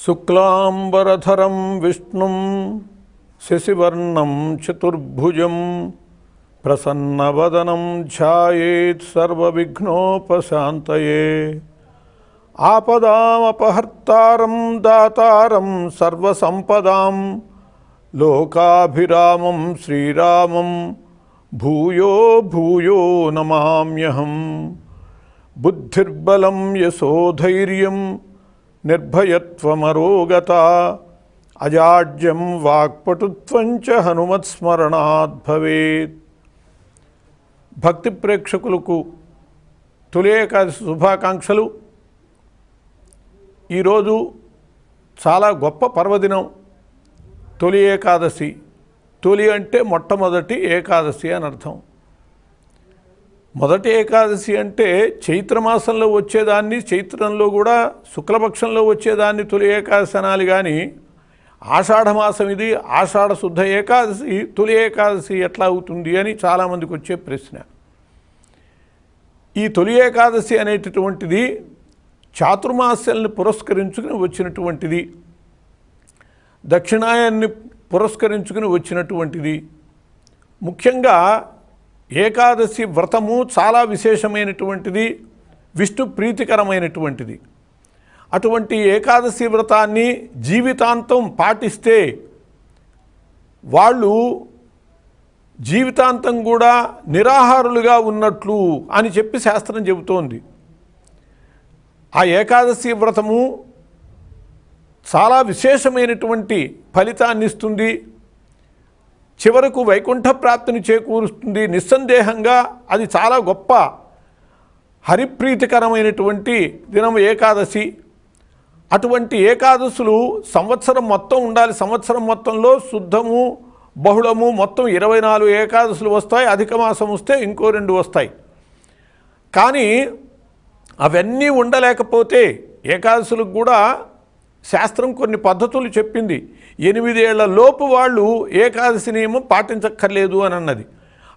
శుక్లాంబరధరం విష్ణుం శశివర్ణం చతుర్భుజం ప్రసన్నవదనం ధ్యాయేత్ సర్వవిఘ్నోపశాంతయే. ఆపదామపహర్తారం దాతారం సర్వసంపదాం లోకాభిరామం శ్రీరామం భూయో భూయో నమామ్యహం. బుద్ధిర్బలం యశోధైర్యం నిర్భయత్వమరోగత అజాడ్యం వాక్పటుత్వం చ హనుమత్స్మరణాత్ భవేత్. భక్తి ప్రేక్షకులకు తొలి ఏకాదశి శుభాకాంక్షలు. ఈరోజు చాలా గొప్ప పర్వదినం తొలి ఏకాదశి. తొలి అంటే మొట్టమొదటి ఏకాదశి అని అర్థం. మొదటి ఏకాదశి అంటే చైత్రమాసంలో వచ్చేదాన్ని, చైత్రంలో కూడా శుక్లపక్షంలో వచ్చేదాన్ని తొలి ఏకాదశి అనాలి. కానీ ఆషాఢమాసం ఇది, ఆషాఢ శుద్ధ ఏకాదశి, తొలి ఏకాదశి ఎట్లా అవుతుంది అని చాలామందికి వచ్చే ప్రశ్న. ఈ తొలి ఏకాదశి అనేటటువంటిది చాతుర్మాస్యాలను పురస్కరించుకుని వచ్చినటువంటిది, దక్షిణాయన్ని పురస్కరించుకుని వచ్చినటువంటిది. ముఖ్యంగా ఏకాదశి వ్రతము చాలా విశేషమైనటువంటిది, విష్ణు ప్రీతికరమైనటువంటిది. అటువంటి ఏకాదశి వ్రతాన్ని జీవితాంతం పాటిస్తే వాళ్ళు జీవితాంతం కూడా నిరాహారులుగా ఉన్నట్లు అని చెప్పి శాస్త్రం చెబుతోంది. ఆ ఏకాదశి వ్రతము చాలా విశేషమైనటువంటి ఫలితాన్ని ఇస్తుంది, చివరకు వైకుంఠ ప్రాప్తిని చేకూరుస్తుంది. నిస్సందేహంగా అది చాలా గొప్ప హరిప్రీతికరమైనటువంటి దినం ఏకాదశి. అటువంటి ఏకాదశులు సంవత్సరం మొత్తం ఉండాలి. సంవత్సరం మొత్తంలో శుద్ధము బహుళము మొత్తం 24 ఏకాదశులు వస్తాయి. అధిక మాసం వస్తే ఇంకో 2 వస్తాయి. కానీ అవన్నీ ఉండలేకపోతే ఏకాదశులకు కూడా శాస్త్రం కొన్ని పద్ధతులు చెప్పింది. 8 ఏళ్ల లోపు వాళ్ళు ఏకాదశి నియమం పాటించక్కర్లేదు అని అన్నది.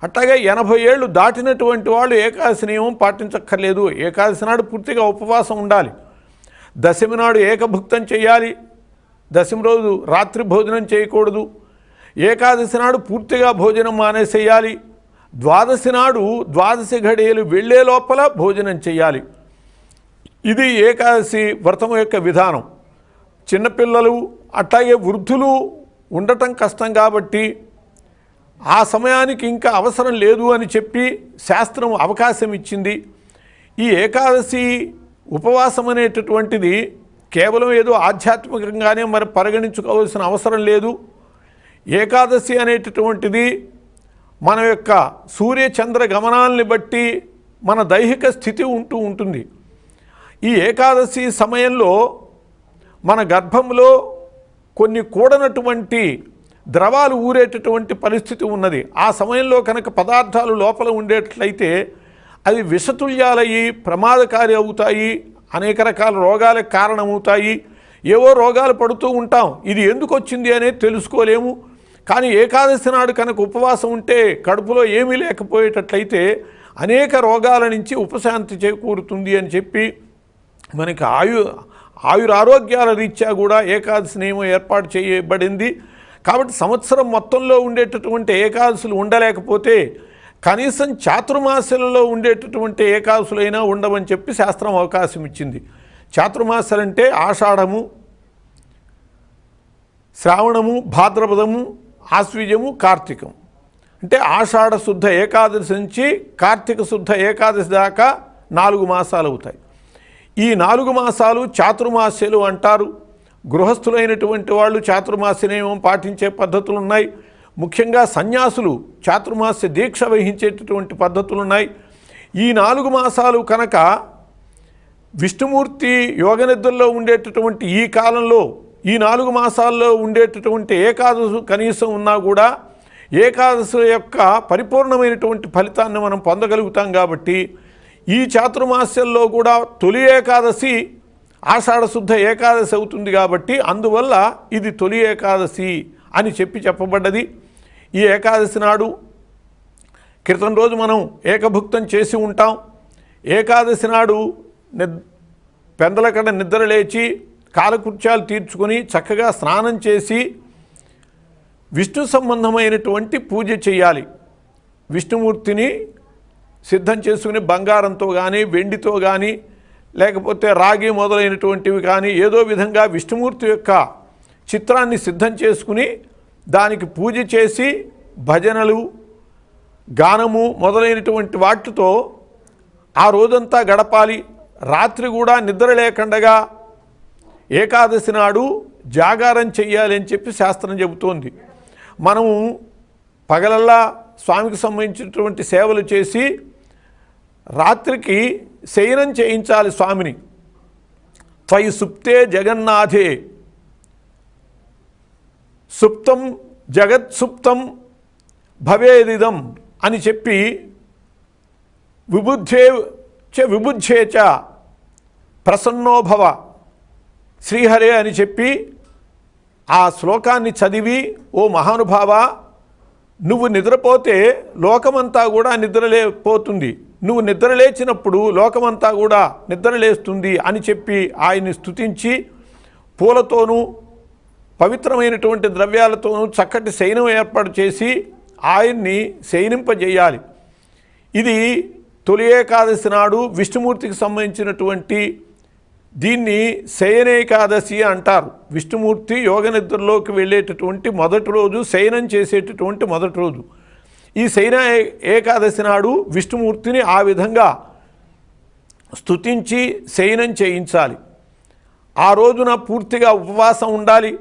అట్లాగే 80 ఏళ్ళు దాటినటువంటి వాళ్ళు ఏకాదశి నియమం పాటించక్కర్లేదు. ఏకాదశి నాడు పూర్తిగా ఉపవాసం ఉండాలి. దశమి నాడు ఏకభుక్తం చేయాలి. దశమి రోజు రాత్రి భోజనం చేయకూడదు. ఏకాదశి నాడు పూర్తిగా భోజనం మానేసేయాలి. ద్వాదశి నాడు ద్వాదశి ఘడియలు వెళ్ళే లోపల భోజనం చేయాలి. ఇది ఏకాదశి వ్రతం యొక్క విధానం. చిన్నపిల్లలు అట్లాగే వృద్ధులు ఉండటం కష్టం కాబట్టి ఆ సమయానికి ఇంకా అవసరం లేదు అని చెప్పి శాస్త్రం అవకాశం ఇచ్చింది. ఈ ఏకాదశి ఉపవాసం అనేటటువంటిది కేవలం ఏదో ఆధ్యాత్మికంగానే మరి పరిగణించుకోవాల్సిన అవసరం లేదు. ఏకాదశి అనేటటువంటిది మన యొక్క సూర్యచంద్ర గమనాల్ని బట్టి మన దైహిక స్థితి ఉంటుంది. ఈ ఏకాదశి సమయంలో మన గర్భంలో కొన్ని కూడనటువంటి ద్రవాలు ఊరేటటువంటి పరిస్థితి ఉన్నది. ఆ సమయంలో కనుక పదార్థాలు లోపల ఉండేట్లయితే అవి విషతుల్యాలయ్యి ప్రమాదకారి అవుతాయి, అనేక రకాల రోగాలకు కారణమవుతాయి. ఏవో రోగాలు పడుతూ ఉంటాం, ఇది ఎందుకు వచ్చింది అనేది తెలుసుకోలేము. కానీ ఏకాదశి నాడు కనుక ఉపవాసం ఉంటే కడుపులో ఏమీ లేకపోయేటట్లయితే అనేక రోగాల నుంచి ఉపశాంతి చేకూరుతుంది అని చెప్పి మనకి ఆయురారోగ్యాల రీత్యా కూడా ఏకాదశి నియమం ఏర్పాటు చేయబడింది. కాబట్టి సంవత్సరం మొత్తంలో ఉండేటటువంటి ఏకాదశులు ఉండలేకపోతే కనీసం చాతుర్మాస్యాలలో ఉండేటటువంటి ఏకాదశులైనా ఉండవని చెప్పి శాస్త్రం అవకాశం ఇచ్చింది. చాతుర్మాస్యాలంటే ఆషాఢము, శ్రావణము, భాద్రపదము, ఆశ్వీజము, కార్తీకం. అంటే ఆషాఢ శుద్ధ ఏకాదశి నుంచి కార్తీక శుద్ధ ఏకాదశి దాకా 4 మాసాలు అవుతాయి. ఈ 4 మాసాలు చాతుర్మాస్యాలు అంటారు. గృహస్థులైనటువంటి వాళ్ళు చాతుర్మాస్య నియమం పాటించే పద్ధతులు ఉన్నాయి. ముఖ్యంగా సన్యాసులు చాతుర్మాస్య దీక్ష వహించేటటువంటి పద్ధతులు ఉన్నాయి. ఈ 4 మాసాలు కనుక విష్ణుమూర్తి యోగనిద్రలో ఉండేటటువంటి ఈ కాలంలో ఈ 4 మాసాల్లో ఉండేటటువంటి ఏకాదశి కనీసం ఉన్నా కూడా ఏకాదశి యొక్క పరిపూర్ణమైనటువంటి ఫలితాన్ని మనం పొందగలుగుతాం. కాబట్టి ఈ చాతుర్మాస్యంలో కూడా తొలి ఏకాదశి ఆషాఢ శుద్ధ ఏకాదశి అవుతుంది. కాబట్టి అందువల్ల ఇది తొలి ఏకాదశి అని చెప్పబడ్డది. ఈ ఏకాదశి నాడు క్రితం రోజు మనం ఏకభుక్తం చేసి ఉంటాం. ఏకాదశి నాడు పెందలకడ నిద్ర లేచి కాలకృత్యాలు తీర్చుకొని చక్కగా స్నానం చేసి విష్ణు సంబంధమైనటువంటి పూజ చేయాలి. విష్ణుమూర్తిని సిద్ధం చేసుకుని బంగారంతో కానీ వెండితో కానీ లేకపోతే రాగి మొదలైనటువంటివి కానీ ఏదో విధంగా విష్ణుమూర్తి యొక్క చిత్రాన్ని సిద్ధం చేసుకుని దానికి పూజ చేసి భజనలు గానము మొదలైనటువంటి వాటితో ఆ రోజంతా గడపాలి. రాత్రి కూడా నిద్ర లేకుండా ఏకాదశి నాడు జాగారం చెయ్యాలి అని చెప్పి శాస్త్రం చెబుతోంది. మనము పగలల్లా స్వామికి సంబంధించినటువంటి సేవలు చేసి రాత్రికి శయనం చేయించాలి స్వామిని. త్వయి సుప్తే జగన్నాథే సుప్తం జగత్సుప్తం భవేదిదం అని చెప్పి విబుద్ధే చ ప్రసన్నోభవ శ్రీహరే అని చెప్పి ఆ శ్లోకాన్ని చదివి, ఓ మహానుభావ, నువ్వు నిద్రపోతే లోకమంతా కూడా నిద్రలేపోతుంది, నువ్వు నిద్రలేచినప్పుడు లోకమంతా కూడా నిద్రలేస్తుంది అని చెప్పి ఆయన్ని స్తుతించి పూలతోనూ పవిత్రమైనటువంటి ద్రవ్యాలతోనూ చక్కటి శయనం ఏర్పాటు చేసి ఆయన్ని శయనింపజేయాలి. ఇది తొలి ఏకాదశి నాడు విష్ణుమూర్తికి సంబంధించినటువంటి దీన్ని శయనేకాదశి అంటారు. విష్ణుమూర్తి యోగ నిద్రలోకి వెళ్ళేటటువంటి మొదటి రోజు, శయనం చేసేటటువంటి మొదటి రోజు. ఈ శయన ఏకాదశి నాడు విష్ణుమూర్తిని ఆ విధంగా స్తుతించి శయనం చేయించాలి. ఆ రోజున పూర్తిగా ఉపవాసం ఉండాలి.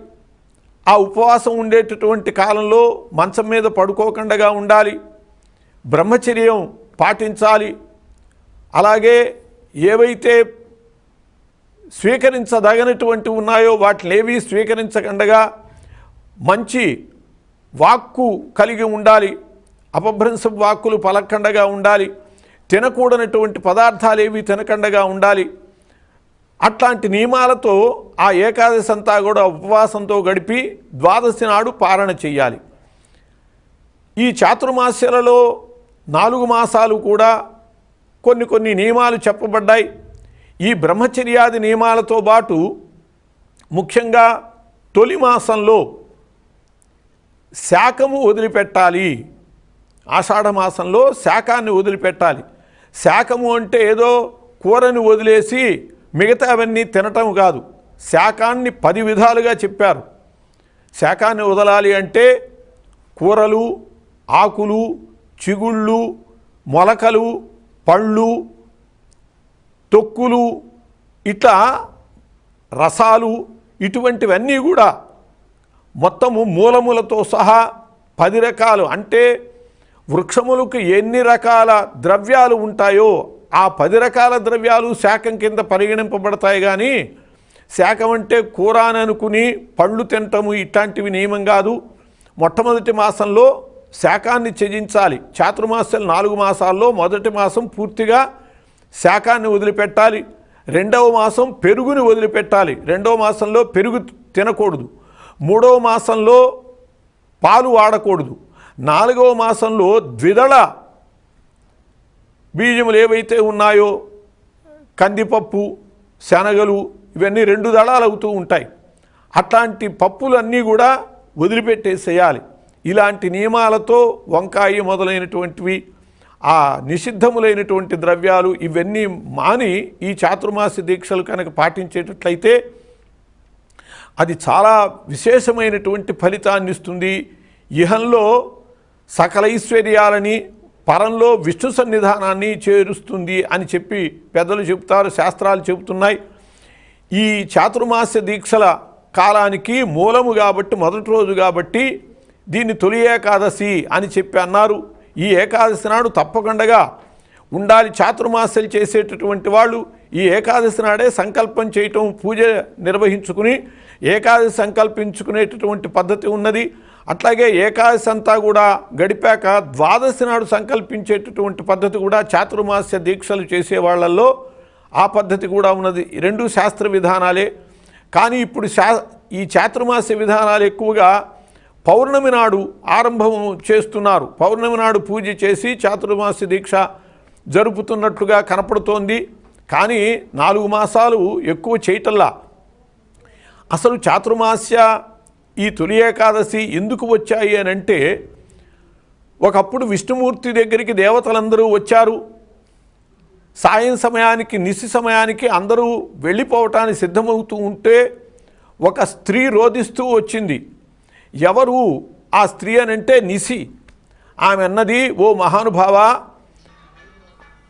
ఆ ఉపవాసం ఉండేటటువంటి కాలంలో మంచం మీద పడుకోకుండా ఉండాలి. బ్రహ్మచర్యం పాటించాలి. అలాగే ఏవైతే స్వీకరించదగినటువంటి ఉన్నాయో వాటిని ఏవి స్వీకరించకుండా మంచి వాక్కు కలిగి ఉండాలి. అపభ్రంశ వాక్కులు పలకండగా ఉండాలి. తినకూడనటువంటి పదార్థాలు ఏవి తినకండగా ఉండాలి. అట్లాంటి నియమాలతో ఆ ఏకాదశి అంతా కూడా ఉపవాసంతో గడిపి ద్వాదశి నాడు పారణ చెయ్యాలి. ఈ చాతుర్మాస్యాలలో 4 మాసాలు కూడా కొన్ని నియమాలు చెప్పబడ్డాయి. ఈ బ్రహ్మచర్యాది నియమాలతో పాటు ముఖ్యంగా తొలి మాసంలో శాకము వదిలిపెట్టాలి. ఆషాఢ మాసంలో శాకాన్ని వదిలిపెట్టాలి. శాకము అంటే ఏదో కూరని వదిలేసి మిగతావన్నీ తినటం కాదు. శాకాన్ని 10 విధాలుగా చెప్పారు. శాకాన్ని వదలాలి అంటే కూరలు, ఆకులు, చిగుళ్ళు, మొలకలు, పళ్ళు, తొక్కులు, ఇట్లా రసాలు, ఇటువంటివన్నీ కూడా మొత్తము మూలములతో సహా 10 రకాలు. అంటే వృక్షములకు ఎన్ని రకాల ద్రవ్యాలు ఉంటాయో ఆ 10 రకాల ద్రవ్యాలు శాకం కింద పరిగణింపబడతాయి. కానీ శాకం అంటే కూర అని అనుకుని పళ్ళు తినటము ఇట్లాంటివి నియమం కాదు. మొట్టమొదటి మాసంలో శాకాన్ని త్యజించాలి. చాతుర్మాసాలు 4 మాసాల్లో మొదటి మాసం పూర్తిగా శాకాన్ని వదిలిపెట్టాలి. 2వ మాసం పెరుగుని వదిలిపెట్టాలి. 2వ మాసంలో పెరుగు తినకూడదు. 3వ మాసంలో పాలు వాడకూడదు. 4వ మాసంలో ద్విదళ బీజములు ఏవైతే ఉన్నాయో కందిపప్పు, శనగలు, ఇవన్నీ 2 దళాలు అవుతూ ఉంటాయి. అట్లాంటి పప్పులన్నీ కూడా వదిలిపెట్టేసేయాలి. ఇలాంటి నియమాలతో వంకాయ మొదలైనటువంటివి, ఆ నిషిద్ధములైనటువంటి ద్రవ్యాలు ఇవన్నీ మాని ఈ చాతుర్మాస దీక్షలు కనుక పాటించేటట్లయితే అది చాలా విశేషమైనటువంటి ఫలితాన్ని ఇస్తుంది. ఇహంలో సకల ఐశ్వర్యాలని, పరంలో విష్ణు సన్నిధానాన్ని చేరుస్తుంది అని చెప్పి పెద్దలు చెబుతారు, శాస్త్రాలు చెబుతున్నాయి. ఈ చాతుర్మాస దీక్షల కాలానికి మూలము కాబట్టి, మొదటి రోజు కాబట్టి దీన్ని తొలి ఏకాదశి అని చెప్పి అన్నారు. ఈ ఏకాదశి నాడు తప్పకుండా ఉండాలి. చాతుర్మాసాలు చేసేటటువంటి వాళ్ళు ఈ ఏకాదశి నాడే సంకల్పం చేయటం, పూజ నిర్వహించుకుని ఏకాదశి సంకల్పించుకునేటటువంటి పద్ధతి ఉన్నది. అట్లాగే ఏకాదశి అంతా కూడా గడిపాక ద్వాదశి నాడు సంకల్పించేటటువంటి పద్ధతి కూడా చాతుర్మాస్య దీక్షలు చేసే వాళ్ళల్లో ఆ పద్ధతి కూడా ఉన్నది. 2 శాస్త్ర విధానాలే. కానీ ఇప్పుడు ఈ చాతుర్మాస్య విధానాలు ఎక్కువగా పౌర్ణమి నాడు ఆరంభం చేస్తున్నారు. పౌర్ణమి నాడు పూజ చేసి చాతుర్మాస్య దీక్ష జరుపుతున్నట్లుగా కనపడుతోంది. కానీ 4 మాసాలు ఎక్కువ చేయటల్లా. అసలు చాతుర్మాస్య ఈ తొలి ఏకాదశి ఎందుకు వచ్చాయి అని అంటే, ఒకప్పుడు విష్ణుమూర్తి దగ్గరికి దేవతలందరూ వచ్చారు. సాయం సమయానికి నిశి సమయానికి అందరూ వెళ్ళిపోవటానికి సిద్ధమవుతూ ఉంటే ఒక స్త్రీ రోధిస్తూ వచ్చింది. ఎవరు ఆ స్త్రీ అని అంటే నిశి. ఆమె అన్నది, ఓ మహానుభావ,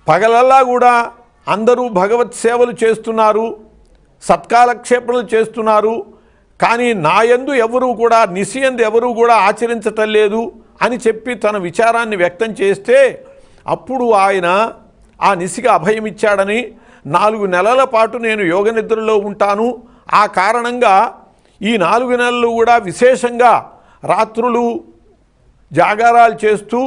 పగలల్లా కూడా అందరూ భగవత్ సేవలు చేస్తున్నారు, సత్కాలక్షేపణలు చేస్తున్నారు, కానీ నాయందు ఎవరూ కూడా నిశియందు ఎవరూ కూడా ఆచరించటం లేదు అని చెప్పి తన విచారాన్ని వ్యక్తం చేస్తే, అప్పుడు ఆయన ఆ నిశికి అభయం ఇచ్చాడని, 4 నెలల పాటు నేను యోగ నిద్రలో ఉంటాను, ఆ కారణంగా ఈ 4 నెలలు కూడా విశేషంగా రాత్రులు జాగారాలు చేస్తూ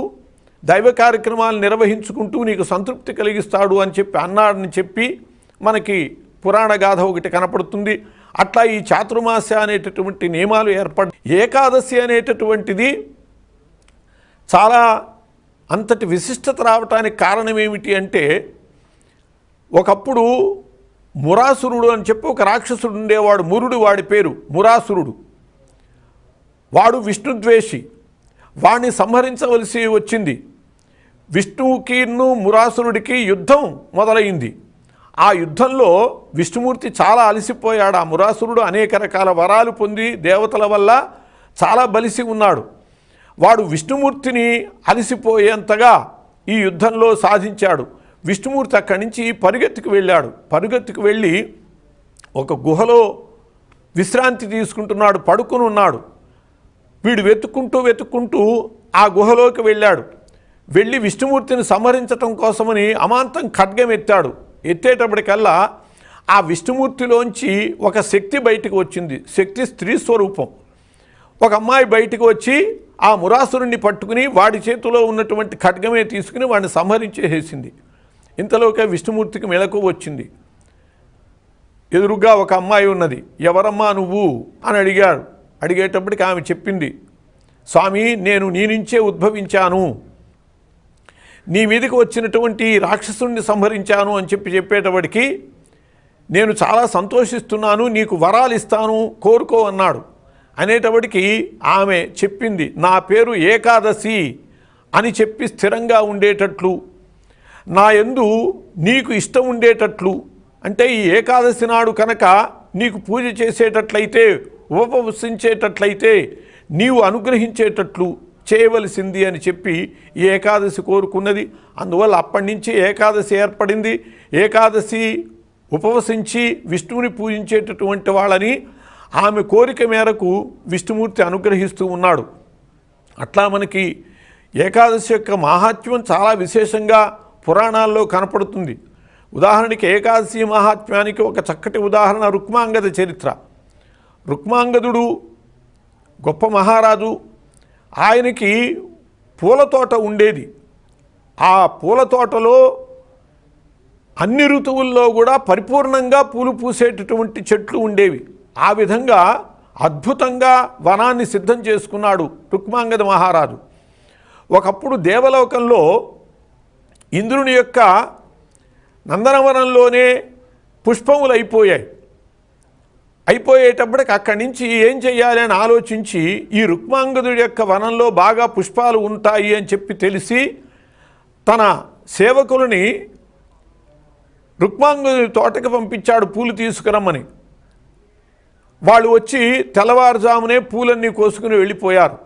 దైవ కార్యక్రమాలు నిర్వహించుకుంటూ నీకు సంతృప్తి కలిగిస్తాడు అని చెప్పి అన్నాడని చెప్పి మనకి పురాణ గాథ ఒకటి కనపడుతుంది. అట్లా ఈ చాతుర్మాస్య అనేటటువంటి నియమాలు ఏర్పడి, ఏకాదశి అనేటటువంటిది చాలా అంతటి విశిష్టత రావటానికి కారణం ఏమిటి అంటే, ఒకప్పుడు మురాసురుడు అని చెప్పి ఒక రాక్షసుడు ఉండేవాడు. మురుడు వాడి పేరు, మురాసురుడు. వాడు విష్ణుద్వేషి. వాడిని సంహరించవలసి వచ్చింది. విష్ణువుకిను మురాసురుడికి యుద్ధం మొదలైంది. ఆ యుద్ధంలో విష్ణుమూర్తి చాలా అలసిపోయాడు. ఆ మురాసురుడు అనేక రకాల వరాలు పొంది దేవతల వల్ల చాలా బలిసి ఉన్నాడు. వాడు విష్ణుమూర్తిని అలసిపోయేంతగా ఈ యుద్ధంలో సాధించాడు. విష్ణుమూర్తి అక్కడి నుంచి పరుగెత్తుకు వెళ్ళాడు. పరుగెత్తుకు వెళ్ళి ఒక గుహలో విశ్రాంతి తీసుకుంటున్నాడు, పడుకుని ఉన్నాడు. వీడు వెతుక్కుంటూ ఆ గుహలోకి వెళ్ళాడు. వెళ్ళి విష్ణుమూర్తిని సంహరించటం కోసమని అమాంతం ఖడ్గం ఎత్తాడు. ఎత్తేటప్పటికల్లా ఆ విష్ణుమూర్తిలోంచి ఒక శక్తి బయటకు వచ్చింది. శక్తి స్త్రీ స్వరూపం. ఒక అమ్మాయి బయటకు వచ్చి ఆ మురాసురుణ్ణి పట్టుకుని వాడి చేతిలో ఉన్నటువంటి ఖడ్గమే తీసుకుని వాడిని సంహరించేసేసింది. ఇంతలోకే విష్ణుమూర్తికి మెలకువ వచ్చింది. ఎదురుగా ఒక అమ్మాయి ఉన్నది. ఎవరమ్మా నువ్వు అని అడిగాడు. అడిగేటప్పటికి ఆమె చెప్పింది, స్వామి, నేను నీ నుంచే ఉద్భవించాను, నీ మీదకి వచ్చినటువంటి రాక్షసుని సంహరించాను అని చెప్పేటప్పటికి నేను చాలా సంతోషిస్తున్నాను, నీకు వరాలు ఇస్తాను, కోరుకో అన్నాడు. అనేటప్పటికి ఆమె చెప్పింది, నా పేరు ఏకాదశి అని చెప్పి స్థిరంగా ఉండేటట్లు, నా యందు నీకు ఇష్టం ఉండేటట్లు, అంటే ఈ ఏకాదశి నాడు కనుక నీకు పూజ చేసేటట్లయితే, ఉపవసించేటట్లయితే నీవు అనుగ్రహించేటట్లు చేయవలసింది అని చెప్పి ఈ ఏకాదశి కోరుకున్నది. అందువల్ల అప్పటి నుంచి ఏకాదశి ఏర్పడింది. ఏకాదశి ఉపవసించి విష్ణువుని పూజించేటటువంటి వాళ్ళని ఆమె కోరిక మేరకు విష్ణుమూర్తి అనుగ్రహిస్తూ ఉన్నాడు. అట్లా మనకి ఏకాదశి యొక్క మహాత్మ్యం చాలా విశేషంగా పురాణాల్లో కనపడుతుంది. ఉదాహరణకి ఏకాదశి మహాత్మ్యానికి ఒక చక్కటి ఉదాహరణ రుక్మాంగద చరిత్ర. రుక్మాంగదుడు గొప్ప మహారాజు. ఆయనకి పూల తోట ఉండేది. ఆ పూల తోటలో అన్ని ఋతువుల్లో కూడా పరిపూర్ణంగా పూలు పూసేటటువంటి చెట్లు ఉండేవి. ఆ విధంగా అద్భుతంగా వనాన్ని సిద్ధం చేసుకున్నాడు రుక్మాంగద మహారాజు. ఒకప్పుడు దేవలోకంలో ఇంద్రుని యొక్క నందనవనంలోనే పుష్పములు అయిపోయేటప్పటికి అక్కడి నుంచి ఏం చెయ్యాలి అని ఆలోచించి, ఈ రుక్మాంగదుడి యొక్క వనంలో బాగా పుష్పాలు ఉంటాయి అని చెప్పి తెలిసి తన సేవకులని రుక్మాంగదుడి తోటకి పంపించాడు పూలు తీసుకురమ్మని. వాళ్ళు వచ్చి తెల్లవారుజామునే పూలన్నీ కోసుకుని వెళ్ళిపోయారు.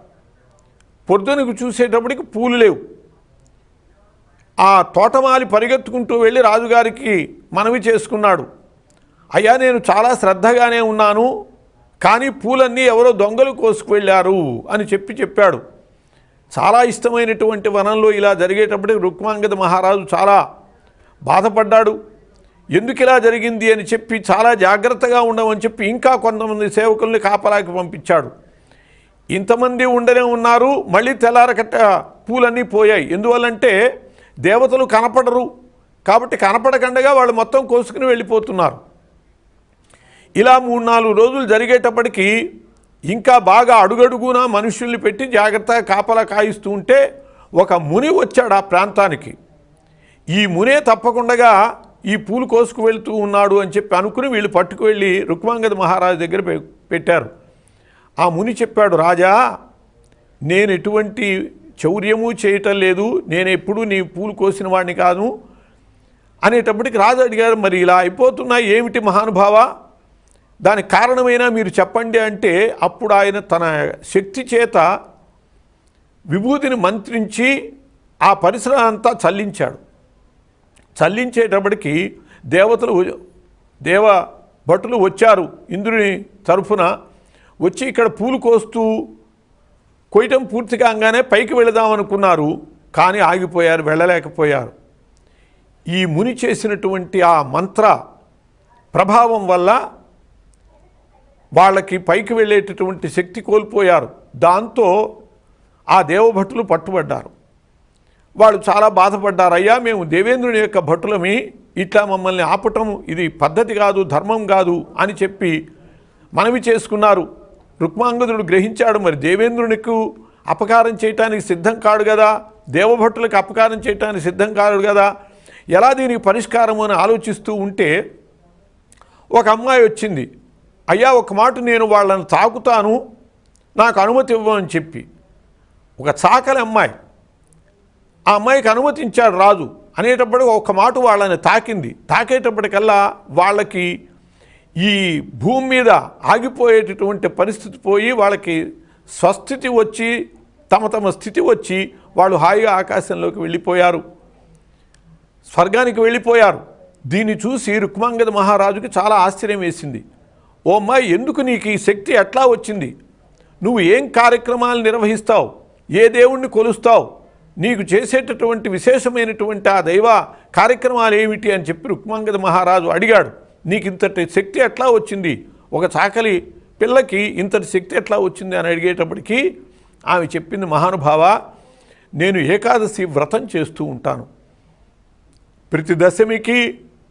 పొద్దునకు చూసేటప్పటికి పూలు లేవు. ఆ తోటమాలి పరిగెత్తుకుంటూ వెళ్ళి రాజుగారికి మనవి చేసుకున్నాడు, అయ్యా, నేను చాలా శ్రద్ధగానే ఉన్నాను, కానీ పూలన్నీ ఎవరో దొంగలు కోసుకువెళ్ళారు అని చెప్పాడు. చాలా ఇష్టమైనటువంటి వనంలో ఇలా జరిగేటప్పటికి రుక్మాంగద మహారాజు చాలా బాధపడ్డాడు. ఎందుకు ఇలా జరిగింది అని చెప్పి చాలా జాగ్రత్తగా ఉండమని చెప్పి ఇంకా కొంతమంది సేవకుల్ని కాపలాకి పంపించాడు. ఇంతమంది ఉండనే ఉన్నారు. మళ్ళీ తెల్లారకట్ట పూలన్నీ పోయాయి. ఎందువల్లంటే దేవతలు కనపడరు కాబట్టి కనపడకుండా వాళ్ళు మొత్తం కోసుకుని వెళ్ళిపోతున్నారు. ఇలా 3-4 రోజులు జరిగేటప్పటికి ఇంకా బాగా అడుగడుగునా మనుషుల్ని పెట్టి జాగ్రత్తగా కాపలా కాయిస్తూ ఉంటే ఒక ముని వచ్చాడు ఆ ప్రాంతానికి. ఈ మునే తప్పకుండా ఈ పూలు కోసుకు వెళ్తూ ఉన్నాడు అని చెప్పి అనుకుని వీళ్ళు పట్టుకు వెళ్ళి రుక్మాంగద మహారాజు దగ్గర పెట్టారు. ఆ ముని చెప్పాడు, రాజా నేను ఎటువంటి చౌర్యము చేయటం లేదు, నేను ఎప్పుడూ నీ పూలు కోసిన వాడిని కాదు అనేటప్పటికి రాజు అడిగారు, మరి ఇలా అయిపోతున్నాయి ఏమిటి మహానుభావ, దానికి కారణమైనా మీరు చెప్పండి అంటే అప్పుడు ఆయన తన శక్తి చేత విభూతిని మంత్రించి ఆ పరిసరం అంతా చల్లించాడు. చల్లించేటప్పటికి దేవ భటులు వచ్చారు ఇంద్రుని తరఫున వచ్చి ఇక్కడ పూలు కొయ్యటం పూర్తి కాగానే పైకి వెళదామనుకున్నారు, కానీ ఆగిపోయారు, వెళ్ళలేకపోయారు. ఈ ముని చేసినటువంటి ఆ మంత్ర ప్రభావం వల్ల వాళ్ళకి పైకి వెళ్ళేటటువంటి శక్తి కోల్పోయారు. దాంతో ఆ దేవభటులు పట్టుబడ్డారు. వాళ్ళు చాలా బాధపడ్డారు, అయ్యా మేము దేవేంద్రుని యొక్క భటులమి, ఇట్లా మమ్మల్ని ఆపటం ఇది పద్ధతి కాదు, ధర్మం కాదు అని చెప్పి మనవి చేసుకున్నారు. రుక్మాంగదుడు గ్రహించాడు, మరి దేవేంద్రునికి అపకారం చేయటానికి సిద్ధం కాడు కదా, దేవభటులకు అపకారం చేయటానికి సిద్ధం కాడు కదా, ఎలా దీనికి పరిష్కారం అని ఆలోచిస్తూ ఉంటే ఒక అమ్మాయి వచ్చింది. అయ్యా ఒక మాట నేను వాళ్ళని తాకుతాను, నాకు అనుమతి ఇవ్వమని చెప్పి ఒక చాకలి అమ్మాయి, ఆ అమ్మాయికి అనుమతించాడు రాజు. అనేటప్పటికి ఒక మాట వాళ్ళని తాకింది. తాకేటప్పటికల్లా వాళ్ళకి ఈ భూమి మీద ఆగిపోయేటటువంటి పరిస్థితి పోయి వాళ్ళకి స్వస్థితి వచ్చి తమ స్థితి వచ్చి వాళ్ళు హాయిగా ఆకాశంలోకి వెళ్ళిపోయారు, స్వర్గానికి వెళ్ళిపోయారు. దీన్ని చూసి రుక్మాంగద మహారాజుకి చాలా ఆశ్చర్యం వేసింది. ఓ అమ్మాయి, ఎందుకు నీకు ఈ శక్తి ఎట్లా వచ్చింది, నువ్వు ఏం కార్యక్రమాలు నిర్వహిస్తావు, ఏ దేవుణ్ణి కొలుస్తావు, నీకు చేసేటటువంటి విశేషమైనటువంటి ఆ దైవ కార్యక్రమాలు ఏమిటి అని చెప్పి రుక్మాంగద మహారాజు అడిగాడు. నీకు ఇంతటి శక్తి ఎట్లా వచ్చింది, ఒక చాకలి పిల్లకి ఇంతటి శక్తి ఎట్లా వచ్చింది అని అడిగేటప్పటికీ ఆమె చెప్పింది, మహానుభావ నేను ఏకాదశి వ్రతం చేస్తూ ఉంటాను, ప్రతి దశమికి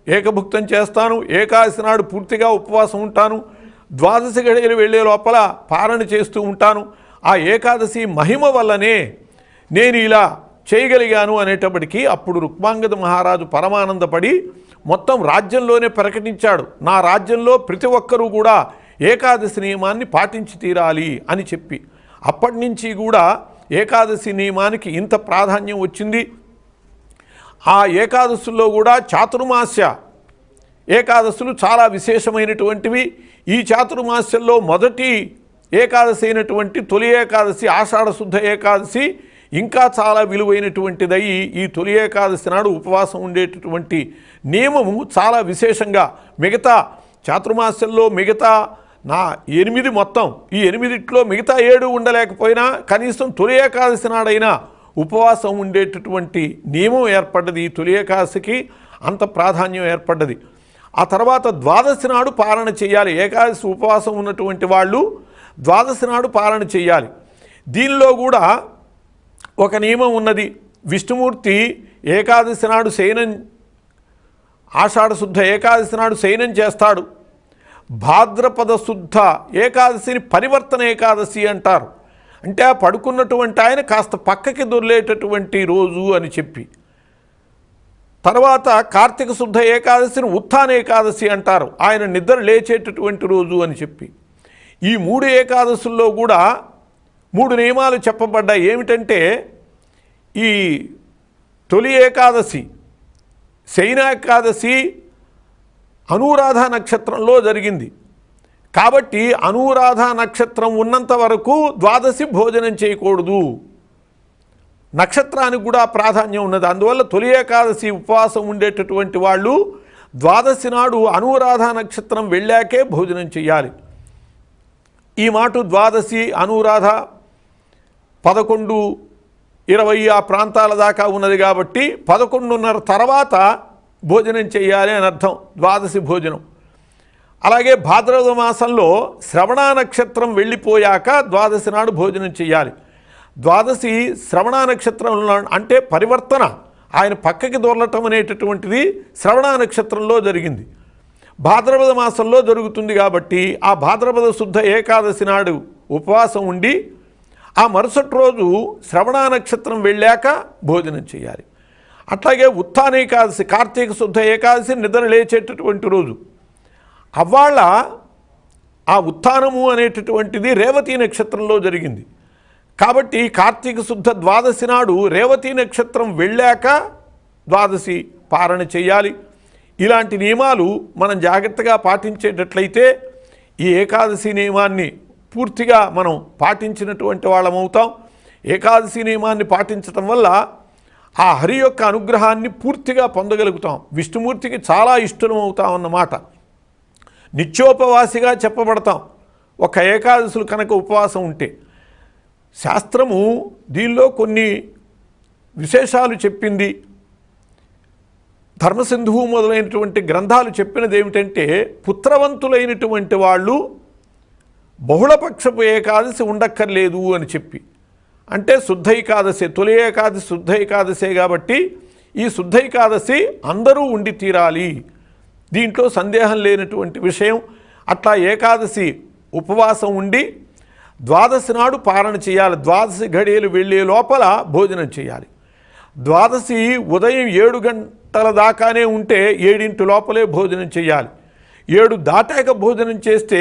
ఏకభుక్తం చేస్తాను, ఏకాదశి నాడు పూర్తిగా ఉపవాసం ఉంటాను, ద్వాదశి గడియలు వెళ్ళే లోపల పారణ చేస్తూ ఉంటాను, ఆ ఏకాదశి మహిమ వల్లనే నేను ఇలా చేయగలిగాను అనేటప్పటికీ అప్పుడు రుక్మాంగద మహారాజు పరమానందపడి మొత్తం రాజ్యంలోనే ప్రకటించాడు, నా రాజ్యంలో ప్రతి ఒక్కరూ కూడా ఏకాదశి నియమాన్ని పాటించి తీరాలి అని చెప్పి అప్పటి నుంచి కూడా ఏకాదశి నియమానికి ఇంత ప్రాధాన్యం వచ్చింది. ఆ ఏకాదశుల్లో కూడా చాతుర్మాస్య ఏకాదశులు చాలా విశేషమైనటువంటివి. ఈ చాతుర్మాస్యంలో మొదటి ఏకాదశి అయినటువంటి తొలి ఏకాదశి ఆషాఢ శుద్ధ ఏకాదశి ఇంకా చాలా విలువైనటువంటిదయ్యి ఈ తొలి ఏకాదశి నాడు ఉపవాసం ఉండేటటువంటి నియమము చాలా విశేషంగా మిగతా చాతుర్మాస్యంలో మిగతా 8 మొత్తం ఈ 8లో మిగతా 7 ఉండలేకపోయినా కనీసం తొలి ఏకాదశి నాడైనా ఉపవాసం ఉండేటటువంటి నియమం ఏర్పడ్డది. ఈ తొలి ఏకాదశికి అంత ప్రాధాన్యం ఏర్పడ్డది. ఆ తర్వాత ద్వాదశి నాడు పాలన చేయాలి. ఏకాదశి ఉపవాసం ఉన్నటువంటి వాళ్ళు ద్వాదశి నాడు పాలన చేయాలి. దీనిలో కూడా ఒక నియమం ఉన్నది. విష్ణుమూర్తి ఏకాదశి నాడు శయనం, ఆషాఢ శుద్ధ ఏకాదశి నాడు శయనం చేస్తాడు. భాద్రపద శుద్ధ ఏకాదశిని పరివర్తన ఏకాదశి అంటారు. అంటే ఆ పడుకున్నటువంటి ఆయన కాస్త పక్కకి దొర్లేటటువంటి రోజు అని చెప్పి, తర్వాత కార్తీక శుద్ధ ఏకాదశిని ఉత్థాన ఏకాదశి అంటారు, ఆయన నిద్ర లేచేటటువంటి రోజు అని చెప్పి. ఈ 3 ఏకాదశుల్లో కూడా 3 నియమాలు చెప్పబడ్డాయి. ఏమిటంటే ఈ తొలి ఏకాదశి శయన ఏకాదశి అనురాధ నక్షత్రంలో జరిగింది కాబట్టి అనురాధ నక్షత్రం ఉన్నంత వరకు ద్వాదశి భోజనం చేయకూడదు. నక్షత్రానికి కూడా ప్రాధాన్యం ఉన్నది. అందువల్ల తొలి ఏకాదశి ఉపవాసం ఉండేటటువంటి వాళ్ళు ద్వాదశి నాడు అనురాధ నక్షత్రం వెళ్ళాకే భోజనం చేయాలి. ఈ మాట ద్వాదశి అనురాధ 11, 20 ఆ ప్రాంతాల దాకా ఉన్నది కాబట్టి 11:30 తర్వాత భోజనం చేయాలి అని అర్థం ద్వాదశి భోజనం. అలాగే భాద్రపద మాసంలో శ్రవణ నక్షత్రం వెళ్ళిపోయాక ద్వాదశి నాడు భోజనం చేయాలి. ద్వాదశి శ్రవణ నక్షత్రం అంటే పరివర్తన, ఆయన పక్కకి దొరలటం అనేటటువంటిది శ్రవణ నక్షత్రంలో జరిగింది. భాద్రపద మాసంలో జరుగుతుంది కాబట్టి ఆ భాద్రపద శుద్ధ ఏకాదశి నాడు ఉపవాసం ఉండి ఆ మరుసటి రోజు శ్రవణ నక్షత్రం వెళ్ళాక భోజనం చేయాలి. అట్లాగే ఉత్థాన ఏకాదశి కార్తీక శుద్ధ ఏకాదశి నిద్ర లేచేటటువంటి రోజు, అవ్వాళ్ళ ఆ ఉత్థానము అనేటటువంటిది రేవతి నక్షత్రంలో జరిగింది. కాబట్టి కార్తీక శుద్ధ ద్వాదశి నాడు రేవతి నక్షత్రం వెళ్ళాక ద్వాదశి పారణ చేయాలి. ఇలాంటి నియమాలు మనం జాగ్రత్తగా పాటించేటట్లయితే ఈ ఏకాదశి నియమాన్ని పూర్తిగా మనం పాటించినటువంటి వాళ్ళమవుతాం. ఏకాదశి నియమాన్ని పాటించటం వల్ల ఆ హరి యొక్క అనుగ్రహాన్ని పూర్తిగా పొందగలుగుతాం. విష్ణుమూర్తికి చాలా ఇష్టం అవుతాం అన్నమాట. నిత్యోపవాసిగా చెప్పబడతాం ఒక ఏకాదశులు కనుక ఉపవాసం ఉంటే. శాస్త్రము దీనిలో కొన్ని విశేషాలు చెప్పింది. ధర్మసింధువు మొదలైనటువంటి గ్రంథాలు చెప్పినది ఏమిటంటే, పుత్రవంతులైనటువంటి వాళ్ళు బహుళపక్షపు ఏకాదశి ఉండక్కర్లేదు అని చెప్పి. అంటే శుద్ధ ఏకాదశి, తొలి ఏకాదశి శుద్ధ ఏకాదశే కాబట్టి ఈ శుద్ధ ఏకాదశి అందరూ ఉండి తీరాలి. దీంట్లో సందేహం లేనటువంటి విషయం. అట్లా ఏకాదశి ఉపవాసం ఉండి ద్వాదశి నాడు పారణ చేయాలి. ద్వాదశి ఘడియలు వెళ్ళే లోపల భోజనం చేయాలి. ద్వాదశి ఉదయం 7 గంటల దాకానే ఉంటే 7 లోపలే భోజనం చేయాలి. 7 దాటాక భోజనం చేస్తే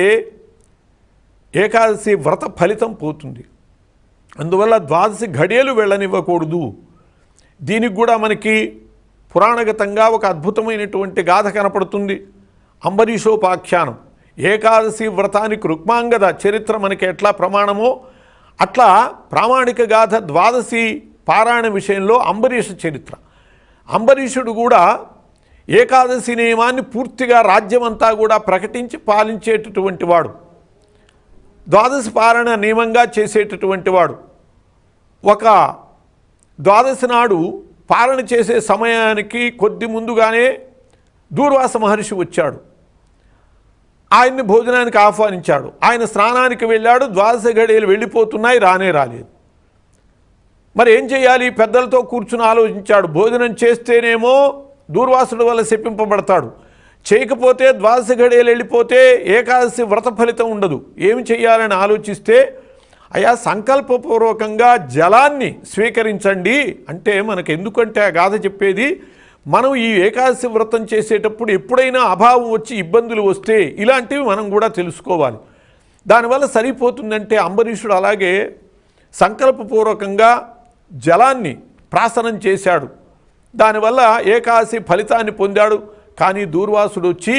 ఏకాదశి వ్రత ఫలితం పోతుంది. అందువల్ల ద్వాదశి ఘడియలు వెళ్ళనివ్వకూడదు. దీనికి కూడా మనకి పురాణగతంగా ఒక అద్భుతమైనటువంటి గాథ కనపడుతుంది. అంబరీషోపాఖ్యానం. ఏకాదశి వ్రతానికి రుక్మాంగద చరిత్ర మనకి ఎట్లా ప్రమాణమో అట్లా ప్రామాణిక గాథ ద్వాదశి పారాయణ విషయంలో అంబరీష చరిత్ర. అంబరీషుడు కూడా ఏకాదశి నియమాన్ని పూర్తిగా రాజ్యమంతా కూడా ప్రకటించి పాలించేటటువంటి వాడు. ద్వాదశి పారాయణ నియమంగా చేసేటటువంటి వాడు. ఒక ద్వాదశి నాడు పాలన చేసే సమయానికి కొద్ది ముందుగానే దూర్వాస మహర్షి వచ్చాడు. ఆయన్ని భోజనానికి ఆహ్వానించాడు. ఆయన స్నానానికి వెళ్ళాడు. ద్వాదశ ఘడియలు వెళ్ళిపోతున్నాయి, రాలేదు. మరి ఏం చేయాలి? పెద్దలతో కూర్చుని ఆలోచించాడు. భోజనం చేస్తేనేమో దూర్వాసుడు వల్ల శపింపబడతాడు, చేయకపోతే ద్వాదశ ఘడియలు వెళ్ళిపోతే ఏకాదశి వ్రత ఫలితం ఉండదు. ఏమి చేయాలని ఆలోచిస్తే, అయ్యా సంకల్పపూర్వకంగా జలాన్ని స్వీకరించండి అంటే, మనకు ఎందుకంటే ఆ గాథ చెప్పేది, మనం ఈ ఏకాదశి వ్రతం చేసేటప్పుడు ఎప్పుడైనా అభావం వచ్చి ఇబ్బందులు వస్తే ఇలాంటివి మనం కూడా తెలుసుకోవాలి. దానివల్ల సరిపోతుందంటే అంబరీషుడు అలాగే సంకల్పపూర్వకంగా జలాన్ని ప్రాసనం చేశాడు. దానివల్ల ఏకాదశి ఫలితాన్ని పొందాడు. కానీ దూర్వాసుడు వచ్చి,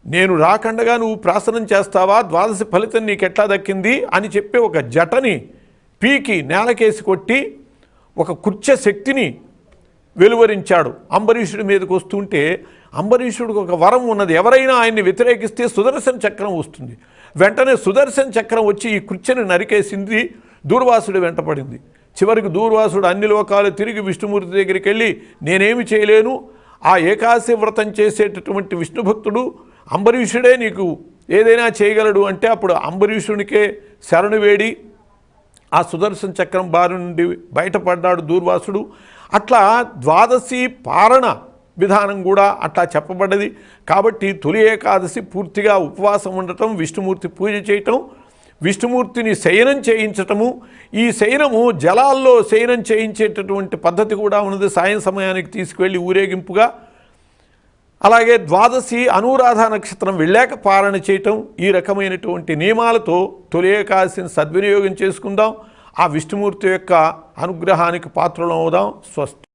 నేను రాకండగా నువ్వు ప్రాసనం చేస్తావా, ద్వాదశి ఫలితం నీకెట్లా దక్కింది అని చెప్పి ఒక జటని పీకి నేలకేసి కొట్టి ఒక కుర్చ శక్తిని వెలువరించాడు. అంబరీషుడి మీదకి వస్తుంటే అంబరీషుడికి ఒక వరం ఉన్నది. ఎవరైనా ఆయన్ని వ్యతిరేకిస్తే సుదర్శన చక్రం వస్తుంది. వెంటనే సుదర్శన చక్రం వచ్చి ఈ కుర్చని నరికేసింది. దూర్వాసుడు వెంటపడింది. చివరికి దూర్వాసుడు అన్ని లోకాలు తిరిగి విష్ణుమూర్తి దగ్గరికి వెళ్ళి, నేనేమి చేయలేను, ఆ ఏకాదశి వ్రతం చేసేటటువంటి విష్ణు భక్తుడు అంబరీషుడే నీకు ఏదైనా చేయగలడు అంటే, అప్పుడు అంబరీషునికే శరణు వేడి ఆ సుదర్శన చక్రం బారి నుండి బయటపడ్డాడు దూర్వాసుడు. అట్లా ద్వాదశి పారణ విధానం కూడా అట్లా చెప్పబడ్డది. కాబట్టి తొలి ఏకాదశి పూర్తిగా ఉపవాసం ఉండటం, విష్ణుమూర్తి పూజ చేయటం, విష్ణుమూర్తిని శయనం చేయించటము. ఈ శయనము జలాల్లో శయనం చేయించేటటువంటి పద్ధతి కూడా ఉన్నది. సాయం సమయానికి తీసుకువెళ్ళి ఊరేగింపుగా. అలాగే ద్వాదశి అనురాధ నక్షత్రం వెళ్ళాక పారణ చేయటం. ఈ రకమైనటువంటి నియమాలతో తొలి ఏకాదశిని సద్వినియోగం చేసుకుందాం. ఆ విష్ణుమూర్తి యొక్క అనుగ్రహానికి పాత్రలం అవుదాం. స్వస్తి.